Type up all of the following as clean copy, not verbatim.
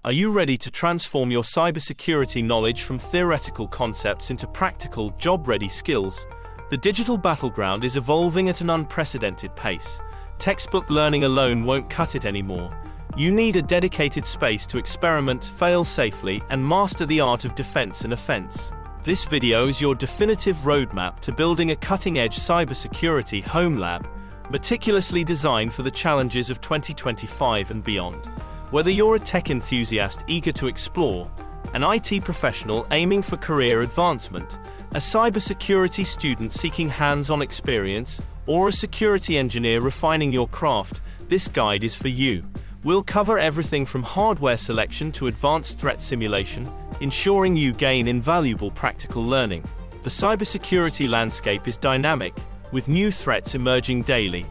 Are you ready to transform your cybersecurity knowledge from theoretical concepts into practical, job-ready skills? The digital battleground is evolving at an unprecedented pace. Textbook learning alone won't cut it anymore. You need a dedicated space to experiment, fail safely, and master the art of defense and offense. This video is your definitive roadmap to building a cutting-edge cybersecurity home lab, meticulously designed for the challenges of 2025 and beyond. Whether you're a tech enthusiast eager to explore, an IT professional aiming for career advancement, a cybersecurity student seeking hands-on experience, or a security engineer refining your craft, this guide is for you. We'll cover everything from hardware selection to advanced threat simulation, ensuring you gain invaluable practical learning. The cybersecurity landscape is dynamic, with new threats emerging daily.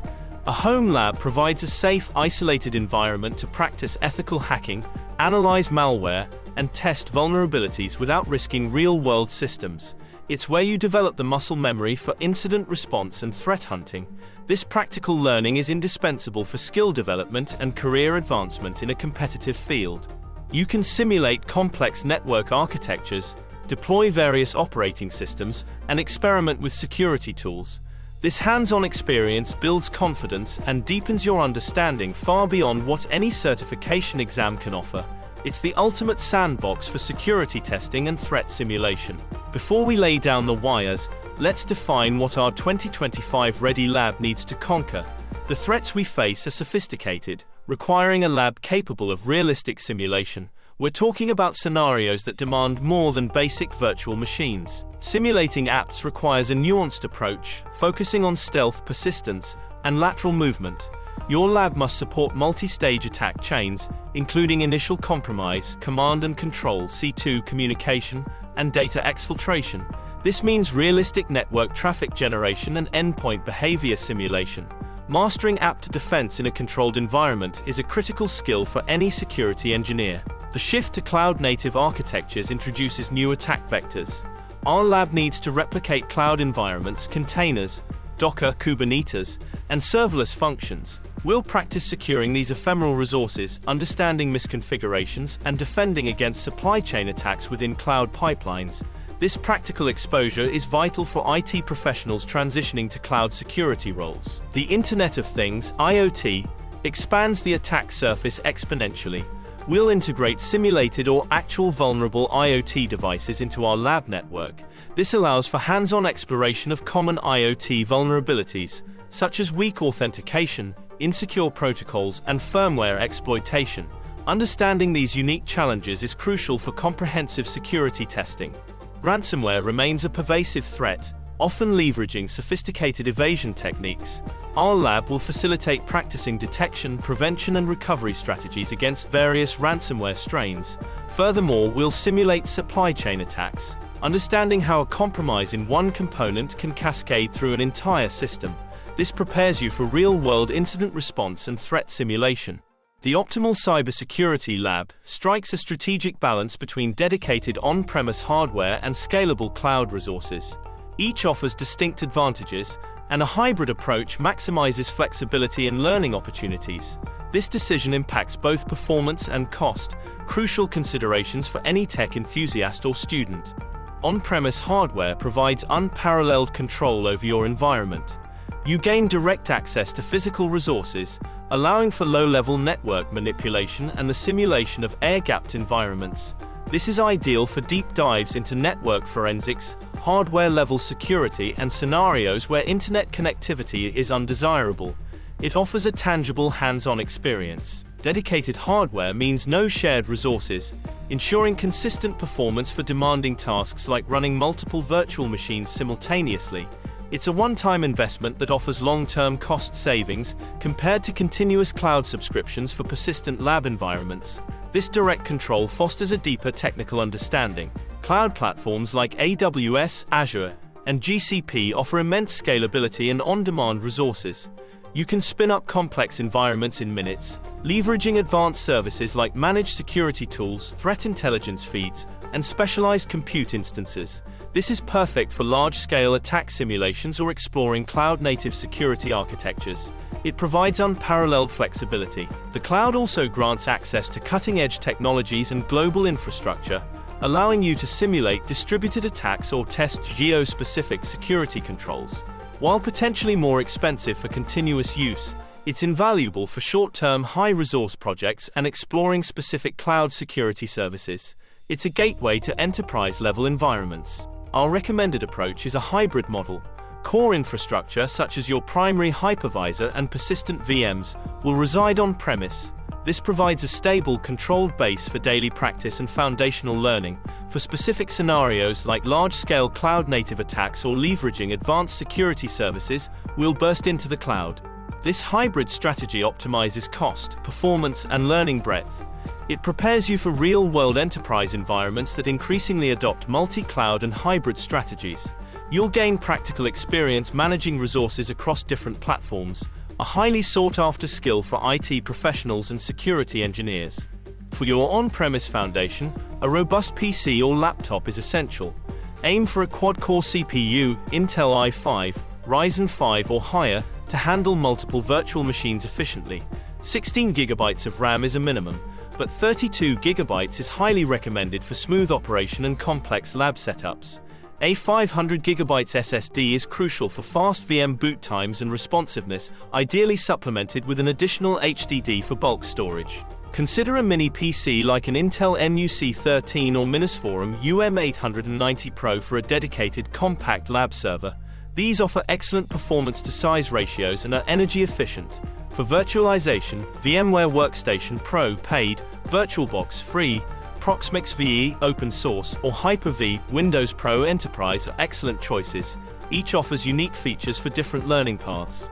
A home lab provides a safe, isolated environment to practice ethical hacking, analyze malware, and test vulnerabilities without risking real-world systems. It's where you develop the muscle memory for incident response and threat hunting. This practical learning is indispensable for skill development and career advancement in a competitive field. You can simulate complex network architectures, deploy various operating systems, and experiment with security tools. This hands-on experience builds confidence and deepens your understanding far beyond what any certification exam can offer. It's the ultimate sandbox for security testing and threat simulation. Before we lay down the wires, let's define what our 2025 Ready Lab needs to conquer. The threats we face are sophisticated, requiring a lab capable of realistic simulation. We're talking about scenarios that demand more than basic virtual machines. Simulating apps requires a nuanced approach, focusing on stealth, persistence, and lateral movement. Your lab must support multi-stage attack chains, including initial compromise, command and control, C2 communication, and data exfiltration. This means realistic network traffic generation and endpoint behavior simulation. Mastering app defense in a controlled environment is a critical skill for any security engineer. The shift to cloud-native architectures introduces new attack vectors. Our lab needs to replicate cloud environments, containers, Docker, Kubernetes, and serverless functions. We'll practice securing these ephemeral resources, understanding misconfigurations, and defending against supply chain attacks within cloud pipelines. This practical exposure is vital for IT professionals transitioning to cloud security roles. The Internet of Things, IoT, expands the attack surface exponentially. We'll integrate simulated or actual vulnerable IoT devices into our lab network. This allows for hands-on exploration of common IoT vulnerabilities, such as weak authentication, insecure protocols, and firmware exploitation. Understanding these unique challenges is crucial for comprehensive security testing. Ransomware remains a pervasive threat, often leveraging sophisticated evasion techniques. Our lab will facilitate practicing detection, prevention, and recovery strategies against various ransomware strains. Furthermore, we'll simulate supply chain attacks, understanding how a compromise in one component can cascade through an entire system. This prepares you for real-world incident response and threat simulation. The optimal cybersecurity lab strikes a strategic balance between dedicated on-premise hardware and scalable cloud resources. Each offers distinct advantages, and a hybrid approach maximizes flexibility and learning opportunities. This decision impacts both performance and cost, crucial considerations for any tech enthusiast or student. On-premise hardware provides unparalleled control over your environment. You gain direct access to physical resources, allowing for low-level network manipulation and the simulation of air-gapped environments. This is ideal for deep dives into network forensics, hardware-level security, and scenarios where internet connectivity is undesirable. It offers a tangible hands-on experience. Dedicated hardware means no shared resources, ensuring consistent performance for demanding tasks like running multiple virtual machines simultaneously. It's a one-time investment that offers long-term cost savings compared to continuous cloud subscriptions for persistent lab environments. This direct control fosters a deeper technical understanding. Cloud platforms like AWS, Azure, and GCP offer immense scalability and on-demand resources. You can spin up complex environments in minutes, leveraging advanced services like managed security tools, threat intelligence feeds, and specialized compute instances. This is perfect for large-scale attack simulations or exploring cloud-native security architectures. It provides unparalleled flexibility. The cloud also grants access to cutting-edge technologies and global infrastructure, allowing you to simulate distributed attacks or test geo-specific security controls. While potentially more expensive for continuous use, it's invaluable for short-term, high-resource projects and exploring specific cloud security services. It's a gateway to enterprise-level environments. Our recommended approach is a hybrid model. Core infrastructure, such as your primary hypervisor and persistent VMs, will reside on-premise. This provides a stable, controlled base for daily practice and foundational learning. For specific scenarios like large-scale cloud-native attacks or leveraging advanced security services, we'll burst into the cloud. This hybrid strategy optimizes cost, performance, and learning breadth. It prepares you for real-world enterprise environments that increasingly adopt multi-cloud and hybrid strategies. You'll gain practical experience managing resources across different platforms, a highly sought-after skill for IT professionals and security engineers. For your on-premise foundation, a robust PC or laptop is essential. Aim for a quad-core CPU, Intel i5, Ryzen 5 or higher, to handle multiple virtual machines efficiently. 16 GB of RAM is a minimum, but 32 GB is highly recommended for smooth operation and complex lab setups. A 500 GB SSD is crucial for fast VM boot times and responsiveness, ideally supplemented with an additional HDD for bulk storage. Consider a mini PC like an Intel NUC13 or Minisforum UM890 Pro for a dedicated compact lab server. These offer excellent performance-to-size ratios and are energy efficient. For virtualization, VMware Workstation Pro paid, VirtualBox free, Proxmix VE open source, or Hyper-V Windows Pro Enterprise are excellent choices. Each offers unique features for different learning paths.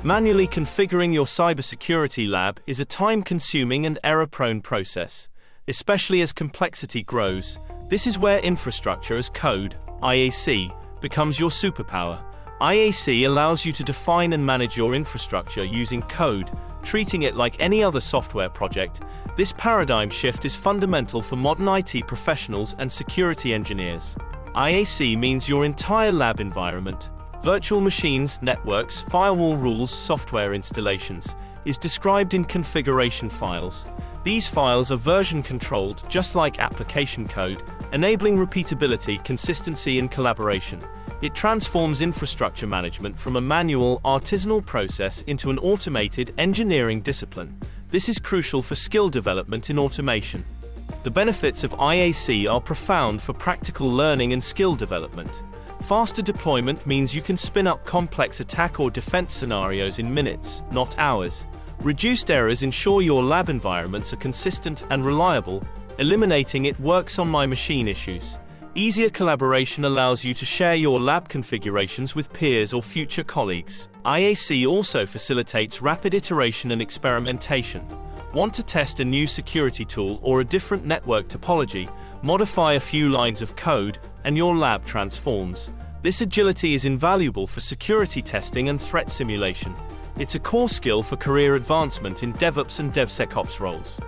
Manually configuring your cybersecurity lab is a time-consuming and error-prone process, especially as complexity grows. This is where infrastructure as code, IAC, becomes your superpower. IAC allows you to define and manage your infrastructure using code, treating it like any other software project. This paradigm shift is fundamental for modern IT professionals and security engineers. IAC means your entire lab environment, virtual machines, networks, firewall rules, software installations, is described in configuration files. These files are version controlled, just like application code, enabling repeatability, consistency, and collaboration. It transforms infrastructure management from a manual, artisanal process into an automated, engineering discipline. This is crucial for skill development in automation. The benefits of IAC are profound for practical learning and skill development. Faster deployment means you can spin up complex attack or defense scenarios in minutes, not hours. Reduced errors ensure your lab environments are consistent and reliable, eliminating "it works on my machine" issues. Easier collaboration allows you to share your lab configurations with peers or future colleagues. IAC also facilitates rapid iteration and experimentation. Want to test a new security tool or a different network topology? Modify a few lines of code, and your lab transforms. This agility is invaluable for security testing and threat simulation. It's a core skill for career advancement in DevOps and DevSecOps roles.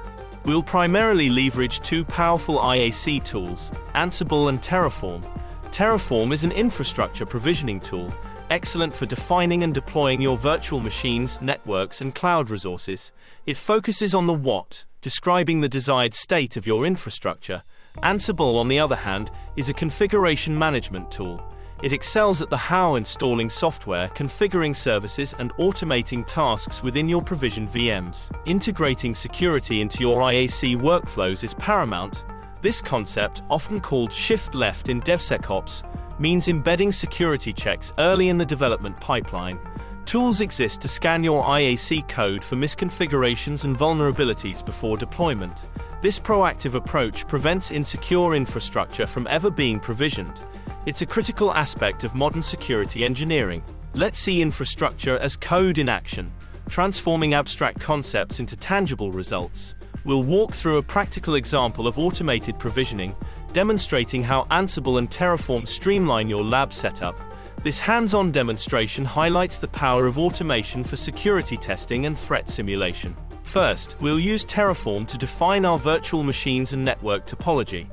We'll primarily leverage two powerful IAC tools, Ansible and Terraform. Terraform is an infrastructure provisioning tool, excellent for defining and deploying your virtual machines, networks, and cloud resources. It focuses on the what, describing the desired state of your infrastructure. Ansible, on the other hand, is a configuration management tool. It excels at the how, installing software, configuring services, and automating tasks within your provisioned VMs. Integrating security into your IAC workflows is paramount. This concept, often called shift left in DevSecOps, means embedding security checks early in the development pipeline. Tools exist to scan your IAC code for misconfigurations and vulnerabilities before deployment. This proactive approach prevents insecure infrastructure from ever being provisioned. It's a critical aspect of modern security engineering. Let's see infrastructure as code in action, transforming abstract concepts into tangible results. We'll walk through a practical example of automated provisioning, demonstrating how Ansible and Terraform streamline your lab setup. This hands-on demonstration highlights the power of automation for security testing and threat simulation. First, we'll use Terraform to define our virtual machines and network topology.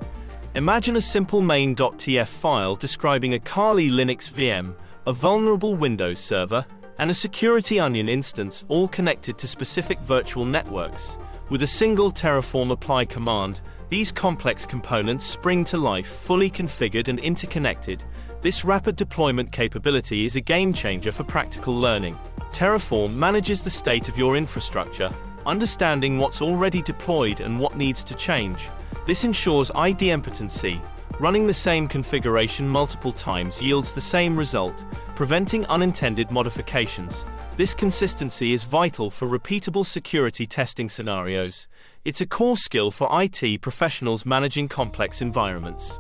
Imagine a simple main.tf file describing a Kali Linux VM, a vulnerable Windows server, and a security onion instance, all connected to specific virtual networks. With a single Terraform apply command, these complex components spring to life, fully configured and interconnected. This rapid deployment capability is a game changer for practical learning. Terraform manages the state of your infrastructure, understanding what's already deployed and what needs to change. This ensures idempotency. Running the same configuration multiple times yields the same result, preventing unintended modifications. This consistency is vital for repeatable security testing scenarios. It's a core skill for IT professionals managing complex environments.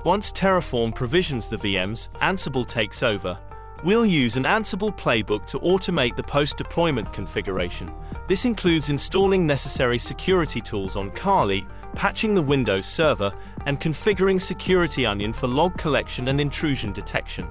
Once Terraform provisions the VMs, Ansible takes over. We'll use an Ansible playbook to automate the post-deployment configuration. This includes installing necessary security tools on Kali, patching the Windows server, and configuring Security Onion for log collection and intrusion detection.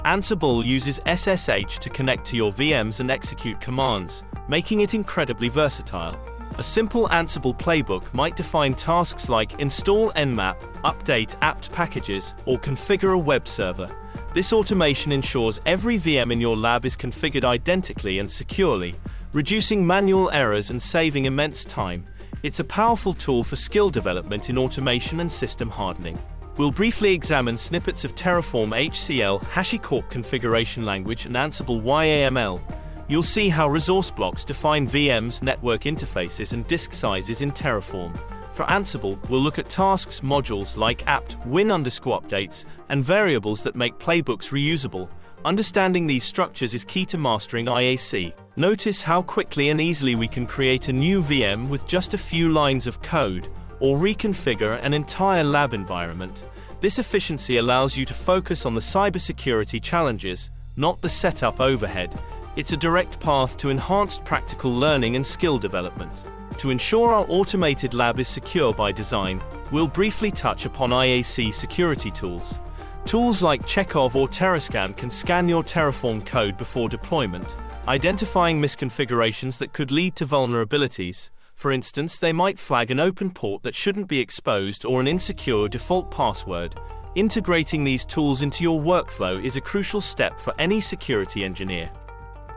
Ansible uses SSH to connect to your VMs and execute commands, making it incredibly versatile. A simple Ansible playbook might define tasks like install nmap, update apt packages, or configure a web server. This automation ensures every VM in your lab is configured identically and securely, reducing manual errors and saving immense time. It's a powerful tool for skill development in automation and system hardening. We'll briefly examine snippets of Terraform HCL, HashiCorp configuration language, and Ansible YAML. You'll see how resource blocks define VMs, network interfaces, and disk sizes in Terraform. For Ansible, we'll look at tasks, modules like apt, win_updates, and variables that make playbooks reusable. Understanding these structures is key to mastering IAC. Notice how quickly and easily we can create a new VM with just a few lines of code, or reconfigure an entire lab environment. This efficiency allows you to focus on the cybersecurity challenges, not the setup overhead. It's a direct path to enhanced practical learning and skill development. To ensure our automated lab is secure by design, we'll briefly touch upon IAC security tools. Tools like Checkov or Terrascan can scan your Terraform code before deployment, identifying misconfigurations that could lead to vulnerabilities. For instance, they might flag an open port that shouldn't be exposed or an insecure default password. Integrating these tools into your workflow is a crucial step for any security engineer.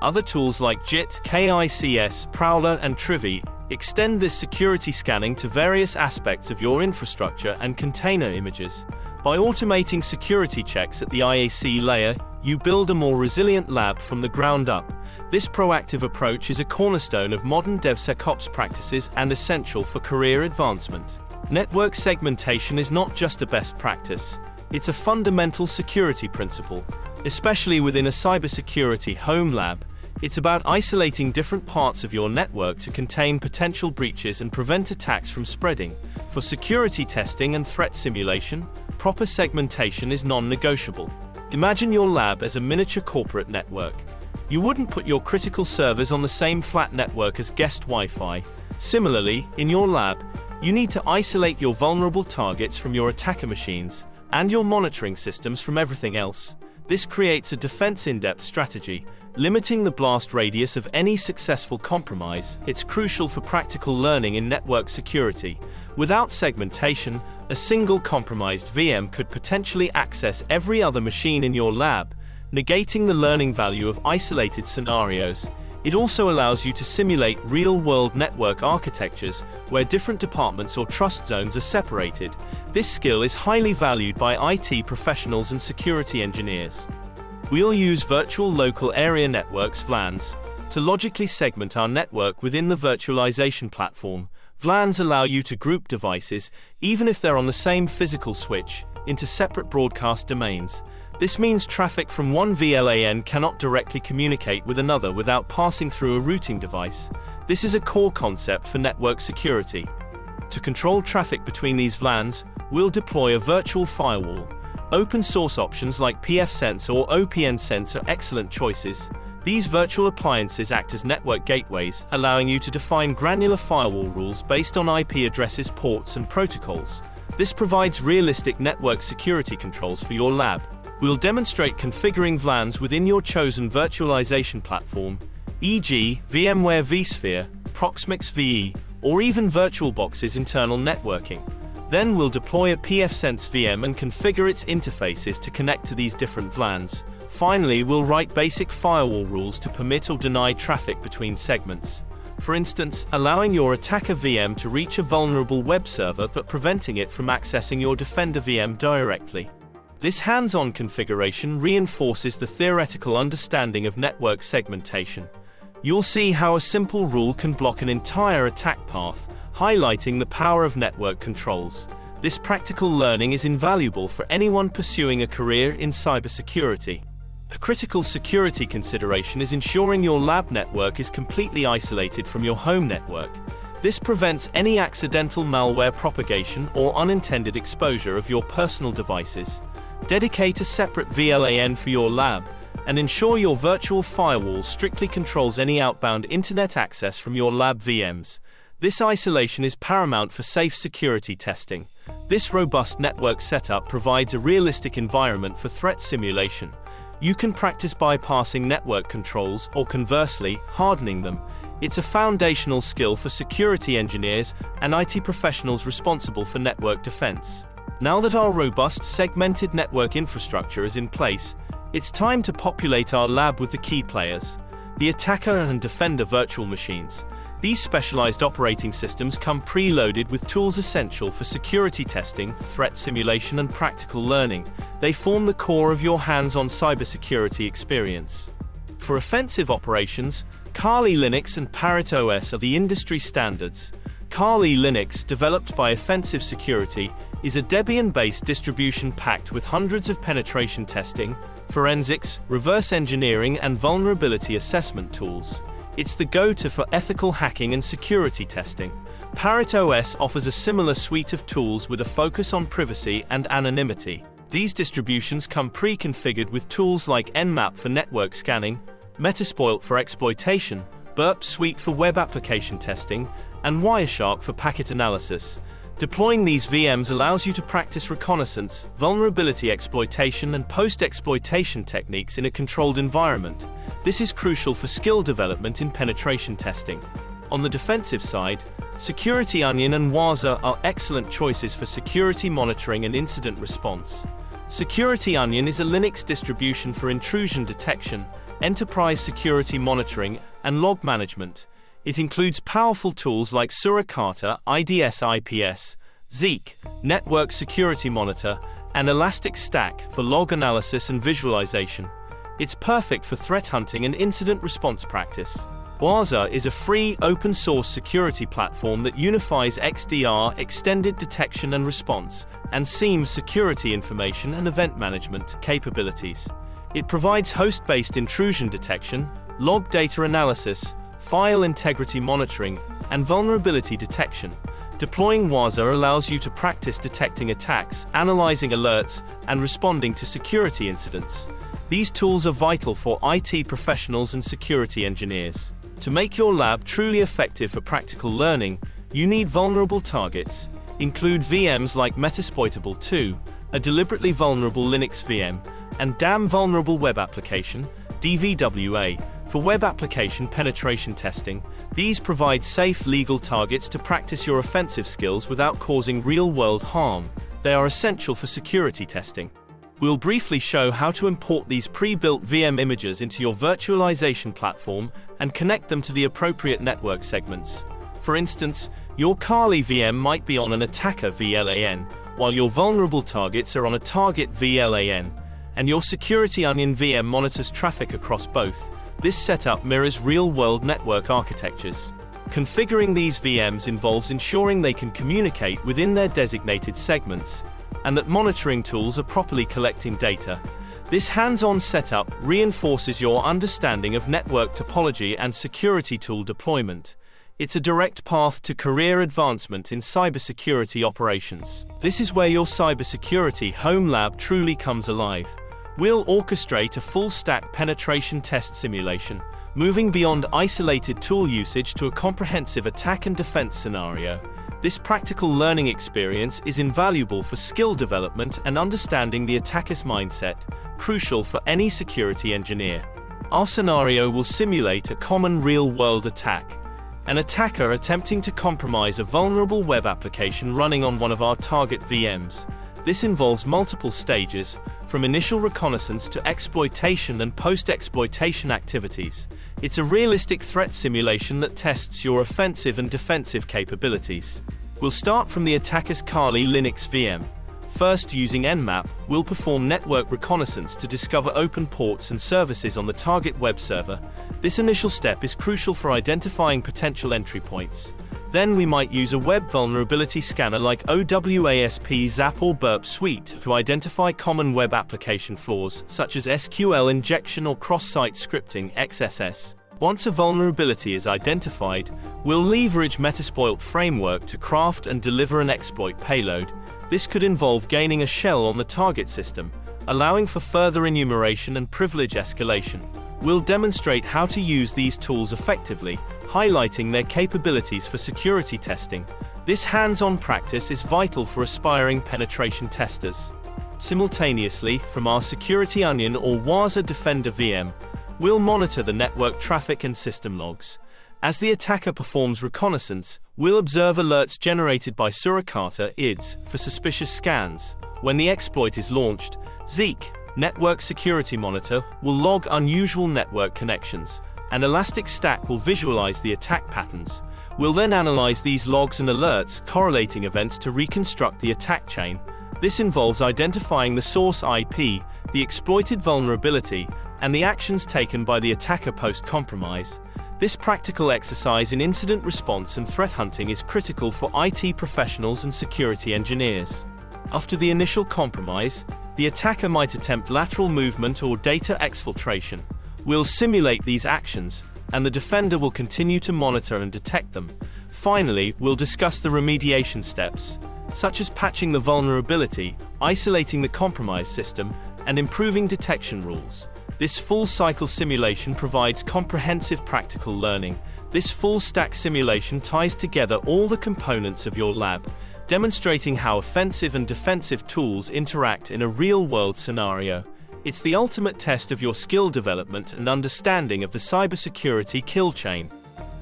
Other tools like JIT, KICS, Prowler, and Trivy extend this security scanning to various aspects of your infrastructure and container images. By automating security checks at the IAC layer, you build a more resilient lab from the ground up. This proactive approach is a cornerstone of modern DevSecOps practices and essential for career advancement. Network segmentation is not just a best practice, it's a fundamental security principle. Especially within a cybersecurity home lab, it's about isolating different parts of your network to contain potential breaches and prevent attacks from spreading. For security testing and threat simulation, proper segmentation is non-negotiable. Imagine your lab as a miniature corporate network. You wouldn't put your critical servers on the same flat network as guest Wi-Fi. Similarly, in your lab, you need to isolate your vulnerable targets from your attacker machines, and your monitoring systems from everything else. This creates a defense in-depth strategy, limiting the blast radius of any successful compromise. It's crucial for practical learning in network security. Without segmentation, a single compromised VM could potentially access every other machine in your lab, negating the learning value of isolated scenarios. It also allows you to simulate real-world network architectures where different departments or trust zones are separated. This skill is highly valued by IT professionals and security engineers. We'll use virtual local area networks (VLANs) to logically segment our network within the virtualization platform. VLANs allow you to group devices, even if they're on the same physical switch, into separate broadcast domains. This means traffic from one VLAN cannot directly communicate with another without passing through a routing device. This is a core concept for network security. To control traffic between these VLANs, we'll deploy a virtual firewall. Open source options like pfSense or OPNsense are excellent choices. These virtual appliances act as network gateways, allowing you to define granular firewall rules based on IP addresses, ports, and protocols. This provides realistic network security controls for your lab. We'll demonstrate configuring VLANs within your chosen virtualization platform, e.g., VMware vSphere, Proxmox VE, or even VirtualBox's internal networking. Then we'll deploy a pfSense VM and configure its interfaces to connect to these different VLANs. Finally, we'll write basic firewall rules to permit or deny traffic between segments. For instance, allowing your attacker VM to reach a vulnerable web server but preventing it from accessing your defender VM directly. This hands-on configuration reinforces the theoretical understanding of network segmentation. You'll see how a simple rule can block an entire attack path, highlighting the power of network controls. This practical learning is invaluable for anyone pursuing a career in cybersecurity. A critical security consideration is ensuring your lab network is completely isolated from your home network. This prevents any accidental malware propagation or unintended exposure of your personal devices. Dedicate a separate VLAN for your lab, and ensure your virtual firewall strictly controls any outbound internet access from your lab VMs. This isolation is paramount for safe security testing. This robust network setup provides a realistic environment for threat simulation. You can practice bypassing network controls or conversely, hardening them. It's a foundational skill for security engineers and IT professionals responsible for network defense. Now that our robust segmented network infrastructure is in place, it's time to populate our lab with the key players, the attacker and defender virtual machines. These specialized operating systems come preloaded with tools essential for security testing, threat simulation, and practical learning. They form the core of your hands-on cybersecurity experience. For offensive operations, Kali Linux and Parrot OS are the industry standards. Kali Linux, developed by Offensive Security, is a Debian-based distribution packed with hundreds of penetration testing, forensics, reverse engineering, and vulnerability assessment tools. It's the go-to for ethical hacking and security testing. Parrot OS offers a similar suite of tools with a focus on privacy and anonymity. These distributions come pre-configured with tools like Nmap for network scanning, Metasploit for exploitation, Burp Suite for web application testing, and Wireshark for packet analysis. Deploying these VMs allows you to practice reconnaissance, vulnerability exploitation, and post-exploitation techniques in a controlled environment. This is crucial for skill development in penetration testing. On the defensive side, Security Onion and Waza are excellent choices for security monitoring and incident response. Security Onion is a Linux distribution for intrusion detection, enterprise security monitoring, and log management. It includes powerful tools like Suricata, IDS IPS, Zeek, Network Security Monitor, and Elastic Stack for log analysis and visualization. It's perfect for threat hunting and incident response practice. Waza is a free, open-source security platform that unifies XDR, extended detection and response, and SIEM security information and event management capabilities. It provides host-based intrusion detection, log data analysis, file integrity monitoring, and vulnerability detection. Deploying Waza allows you to practice detecting attacks, analyzing alerts, and responding to security incidents. These tools are vital for IT professionals and security engineers. To make your lab truly effective for practical learning, you need vulnerable targets. Include VMs like Metasploitable 2, a deliberately vulnerable Linux VM, and DAM Vulnerable Web Application, DVWA, for web application penetration testing. These provide safe legal targets to practice your offensive skills without causing real-world harm. They are essential for security testing. We'll briefly show how to import these pre-built VM images into your virtualization platform and connect them to the appropriate network segments. For instance, your Kali VM might be on an attacker VLAN, while your vulnerable targets are on a target VLAN, and your Security Onion VM monitors traffic across both. This setup mirrors real-world network architectures. Configuring these VMs involves ensuring they can communicate within their designated segments, and that monitoring tools are properly collecting data. This hands-on setup reinforces your understanding of network topology and security tool deployment. It's a direct path to career advancement in cybersecurity operations. This is where your cybersecurity home lab truly comes alive. We'll orchestrate a full-stack penetration test simulation, moving beyond isolated tool usage to a comprehensive attack and defense scenario. This practical learning experience is invaluable for skill development and understanding the attacker's mindset, crucial for any security engineer. Our scenario will simulate a common real-world attack. An attacker attempting to compromise a vulnerable web application running on one of our target VMs. This involves multiple stages. from initial reconnaissance to exploitation and post-exploitation activities. It's a realistic threat simulation that tests your offensive and defensive capabilities. We'll start from the attacker's Kali Linux VM. First, using Nmap, we'll perform network reconnaissance to discover open ports and services on the target web server. This initial step is crucial for identifying potential entry points. Then we might use a web vulnerability scanner like OWASP, ZAP or Burp Suite to identify common web application flaws, such as SQL injection or cross-site scripting (XSS). Once a vulnerability is identified, we'll leverage Metasploit framework to craft and deliver an exploit payload. This could involve gaining a shell on the target system, allowing for further enumeration and privilege escalation. We'll demonstrate how to use these tools effectively, highlighting their capabilities for security testing. This hands-on practice is vital for aspiring penetration testers. Simultaneously, from our Security Onion or Waza Defender VM, we'll monitor the network traffic and system logs. As the attacker performs reconnaissance, we'll observe alerts generated by Suricata IDS for suspicious scans. When the exploit is launched, Zeek, Network Security Monitor, will log unusual network connections, and Elastic Stack will visualize the attack patterns. We'll then analyze these logs and alerts, correlating events to reconstruct the attack chain. This involves identifying the source IP, the exploited vulnerability, and the actions taken by the attacker post-compromise. This practical exercise in incident response and threat hunting is critical for IT professionals and security engineers. After the initial compromise, the attacker might attempt lateral movement or data exfiltration. We'll simulate these actions, and the defender will continue to monitor and detect them. Finally, we'll discuss the remediation steps, such as patching the vulnerability, isolating the compromised system, and improving detection rules. This full-cycle simulation provides comprehensive practical learning. This full-stack simulation ties together all the components of your lab, demonstrating how offensive and defensive tools interact in a real-world scenario. It's the ultimate test of your skill development and understanding of the cybersecurity kill chain.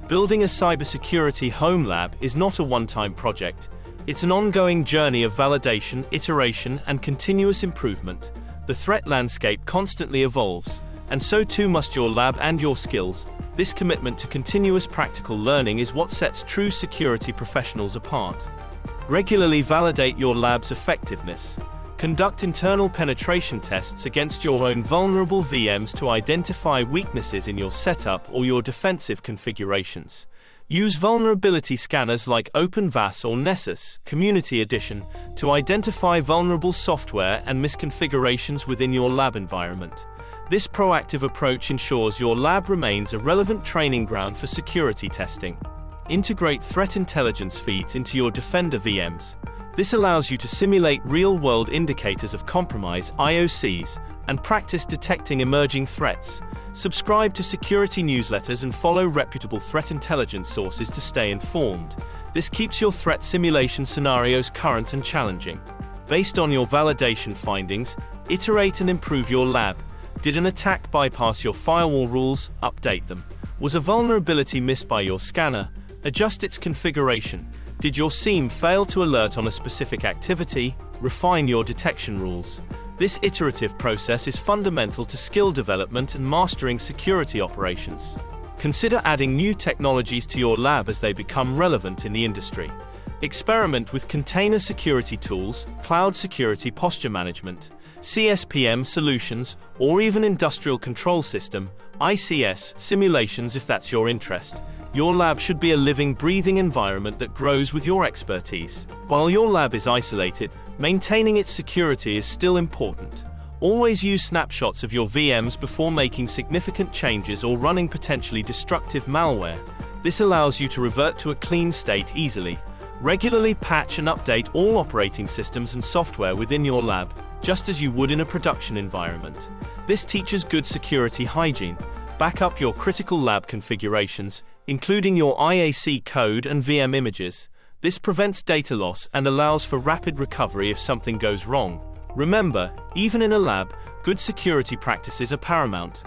Building a cybersecurity home lab is not a one-time project. It's an ongoing journey of validation, iteration, and continuous improvement. The threat landscape constantly evolves, and so too must your lab and your skills. This commitment to continuous practical learning is what sets true security professionals apart. Regularly validate your lab's effectiveness. Conduct internal penetration tests against your own vulnerable VMs to identify weaknesses in your setup or your defensive configurations. Use vulnerability scanners like OpenVAS or Nessus Community Edition to identify vulnerable software and misconfigurations within your lab environment. This proactive approach ensures your lab remains a relevant training ground for security testing. Integrate threat intelligence feeds into your Defender VMs. This allows you to simulate real-world indicators of compromise (IOCs) and practice detecting emerging threats. Subscribe to security newsletters and follow reputable threat intelligence sources to stay informed. This keeps your threat simulation scenarios current and challenging. Based on your validation findings, iterate and improve your lab. Did an attack bypass your firewall rules? Update them. Was a vulnerability missed by your scanner? Adjust its configuration. Did your SIEM fail to alert on a specific activity? Refine your detection rules. This iterative process is fundamental to skill development and mastering security operations. Consider adding new technologies to your lab as they become relevant in the industry. Experiment with container security tools, cloud security posture management, CSPM solutions, or even industrial control system, ICS, simulations if that's your interest. Your lab should be a living, breathing environment that grows with your expertise. While your lab is isolated, maintaining its security is still important. Always use snapshots of your VMs before making significant changes or running potentially destructive malware. This allows you to revert to a clean state easily. Regularly patch and update all operating systems and software within your lab, just as you would in a production environment. This teaches good security hygiene. Back up your critical lab configurations, including your IAC code and VM images. This prevents data loss and allows for rapid recovery if something goes wrong. Remember, even in a lab, good security practices are paramount.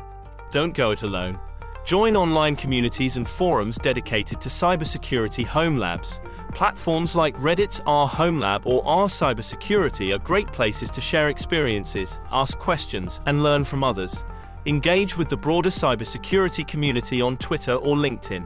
Don't go it alone. Join online communities and forums dedicated to cybersecurity home labs. Platforms like Reddit's R Home Lab or R Cybersecurity are great places to share experiences, ask questions, and learn from others. Engage with the broader cybersecurity community on Twitter or LinkedIn.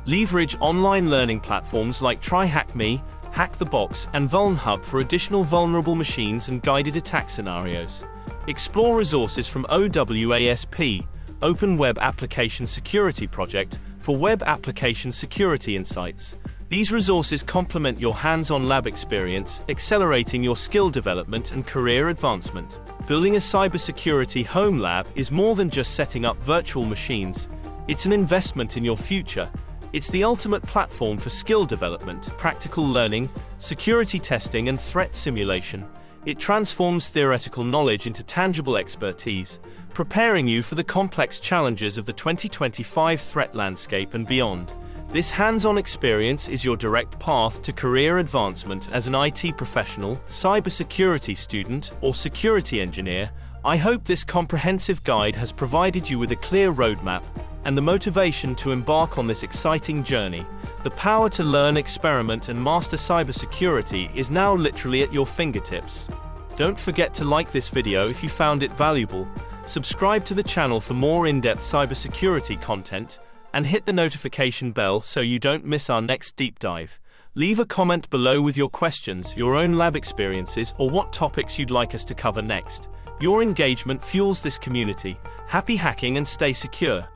Leverage online learning platforms like TryHackMe, HackTheBox, and VulnHub for additional vulnerable machines and guided attack scenarios. Explore resources from OWASP, Open Web Application Security Project, for web application security insights. These resources complement your hands-on lab experience, accelerating your skill development and career advancement. Building a cybersecurity home lab is more than just setting up virtual machines. It's an investment in your future. It's the ultimate platform for skill development, practical learning, security testing, and threat simulation. It transforms theoretical knowledge into tangible expertise, preparing you for the complex challenges of the 2025 threat landscape and beyond. This hands-on experience is your direct path to career advancement as an IT professional, cybersecurity student, or security engineer. I hope this comprehensive guide has provided you with a clear roadmap and the motivation to embark on this exciting journey. The power to learn, experiment, and master cybersecurity is now literally at your fingertips. Don't forget to like this video if you found it valuable, subscribe to the channel for more in-depth cybersecurity content, and hit the notification bell so you don't miss our next deep dive. Leave a comment below with your questions, your own lab experiences, or what topics you'd like us to cover next. Your engagement fuels this community. Happy hacking and stay secure.